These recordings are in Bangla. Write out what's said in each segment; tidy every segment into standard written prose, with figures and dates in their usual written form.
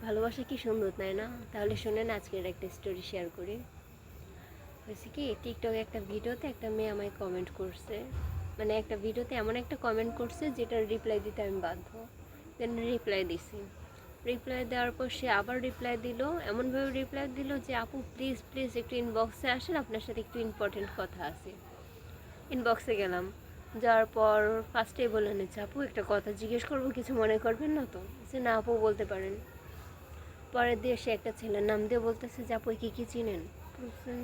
ভালোবাসা কি সুন্দর, তাই না? তাহলে শোনেন, আজকের একটা স্টোরি শেয়ার করি। হয়েছে কি, টিকটকে একটা ভিডিওতে একটা মেয়ে আমায় কমেন্ট করছে। মানে একটা ভিডিওতে এমন একটা কমেন্ট করছে যেটার রিপ্লাই দিতে আমি বাধ্য। দেন রিপ্লাই দিছি। রিপ্লাই দেওয়ার পর সে আবার রিপ্লাই দিল। এমনভাবে রিপ্লাই দিল যে, আপু প্লিজ প্লিজ একটু ইনবক্সে আসেন, আপনার সাথে একটু ইম্পর্টেন্ট কথা আছে। ইনবক্সে গেলাম। যাওয়ার পর ফার্স্টেই বলে নিচ্ছে, আপু একটা কথা জিজ্ঞেস করবো, কিছু মনে করবেন না তো? যে না আপু, বলতে পারেন। পরে দিয়ে সে একটা ছেলের নাম দিয়ে বলতেছে যে, আপু কি চিনেন?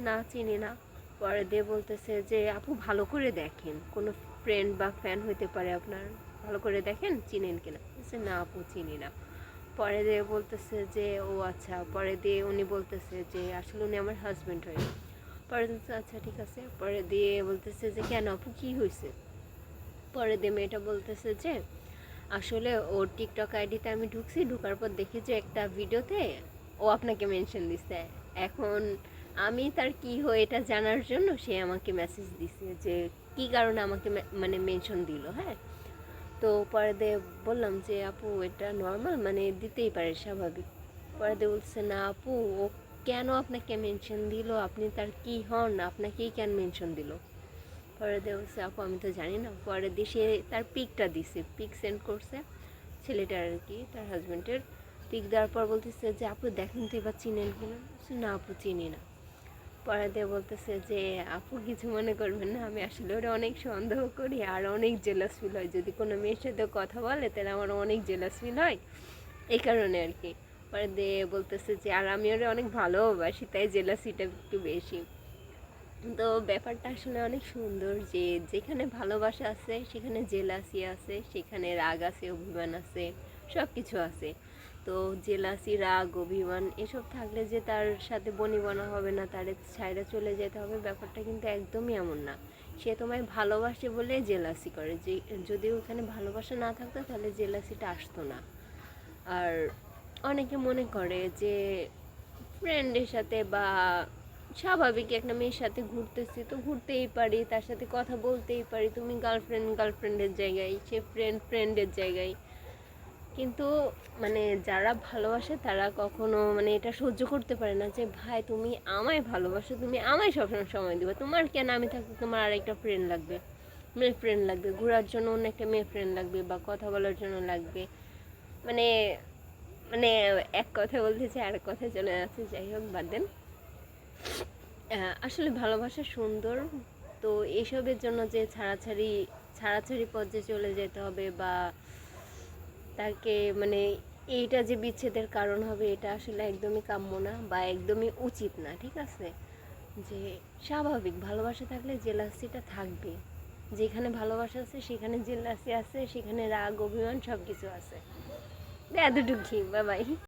না, চিনি না। পরে দিয়ে বলতেছে যে, আপু ভালো করে দেখেন, কোনো ফ্রেন্ড বা ফ্যান হইতে পারে আপনার, ভালো করে দেখেন চিনেন কিনা। বলছে না আপু, চিনি না। পরে দিয়ে বলতেছে যে, ও আচ্ছা। পরে দিয়ে উনি বলতেছে যে, আসলে উনি আমার হাজব্যান্ড হয়। পরে বলছে আচ্ছা ঠিক আছে। পরে দিয়ে বলতেছে যে, কেন আপু কী হয়েছে? পরে দিয়ে মেয়েটা বলতেছে যে, আসলে ওর টিকটক আইডিতে আমি ঢুকছি, ঢুকার পর দেখি যে একটা ভিডিওতে ও আপনাকে মেনশন দিছে। এখন আমি তার কি হয় এটা জানার জন্য সে আমাকে মেসেজ দিছে যে কি কারণে আমাকে মানে মেনশন দিল। হ্যাঁ, তো পরে দিয়ে বললাম যে আপু এটা নর্মাল, মানে দিতেই পারে, স্বাভাবিক। পরে দিয়ে বলছে না আপু, ও কেন আপনাকে মেনশন দিল? আপনি তার কি হন? আপনাকেই কেন মেনশন দিল? পরে দিয়ে বলছে আপু আমি তো জানি না। পরে দিয়ে সে তার পিকটা দিছে, পিক সেন্ড করছে ছেলেটার আর কি, তার হাজব্যান্ডের। পিক দেওয়ার পর বলতেছে যে আপু দেখেন তো এবার চিনেন কিনা। না আপু চিনি না। পরে দিয়ে বলতেছে যে আপু কিছু মনে করবেন না, আমি আসলে ওরা অনেক সন্দেহ করি আর অনেক জেলাস ফিল হয়, যদি কোনো মেয়ের সাথে কথা বলে তাহলে আমার অনেক জেলাস ফিল হয়, এই কারণে আর কি। পরে দিয়ে বলতেছে যে আর আমি ওরা অনেক ভালোবাসি, তাই জেলাসিটা একটু বেশি। তো ব্যাপারটা আসলে অনেক সুন্দর যে যেখানে ভালোবাসা আছে সেখানে জেলাসি আছে, সেখানে রাগ আছে, অভিমান আছে, সব কিছু আছে। তো জেলাসি, রাগ, অভিমান এসব থাকলে যে তার সাথে বনিবনা হবে না, তার ছাইড়া চলে যেতে হবে, ব্যাপারটা কিন্তু একদমই এমন না। সে তোমায় ভালোবাসে বলে জেলাসি করে, যে যদি ওখানে ভালোবাসা না থাকতো তাহলে জেলাসিটা আসতো না। আর অনেকে মনে করে যে ফ্রেন্ডের সাথে বা স্বাভাবিক একটা মেয়ের সাথে ঘুরতেছি তো ঘুরতেই পারি, তার সাথে কথা বলতেই পারি, তুমি গার্লফ্রেন্ডের জায়গায়, সে ফ্রেন্ডের জায়গায়। কিন্তু মানে যারা ভালোবাসে তারা কখনো মানে এটা সহ্য করতে পারে না যে ভাই তুমি আমায় ভালোবাসো, তুমি আমায় সবসময় সময় দেবে, তোমার কেন আমি থাকতে তোমার আরেকটা ফ্রেন্ড লাগবে, মেয়ে ফ্রেন্ড লাগবে, ঘোরার জন্য অন্য একটা মেয়ে ফ্রেন্ড লাগবে বা কথা বলার জন্য লাগবে। মানে মানে এক কথা বলতেছে আর কথা চলে যাচ্ছে, যাই হোক বাদ দেন। আসলে ভালোবাসা সুন্দর। তো এসবের জন্য যে ছাড়াছাড়ি পর্যায়ে চলে যেতে হবে বা তাকে মানে এইটা যে বিচ্ছেদের কারণ হবে, এটা আসলে একদমই কাম্য না বা একদমই উচিত না, ঠিক আছে? যে স্বাভাবিক ভালোবাসা থাকলে জেলাসিটা থাকবে। যেখানে ভালোবাসা আছে সেখানে জেলাসি আছে, সেখানে রাগ, অভিমান সব কিছু আছে। এতটুকুই, বাই বাই।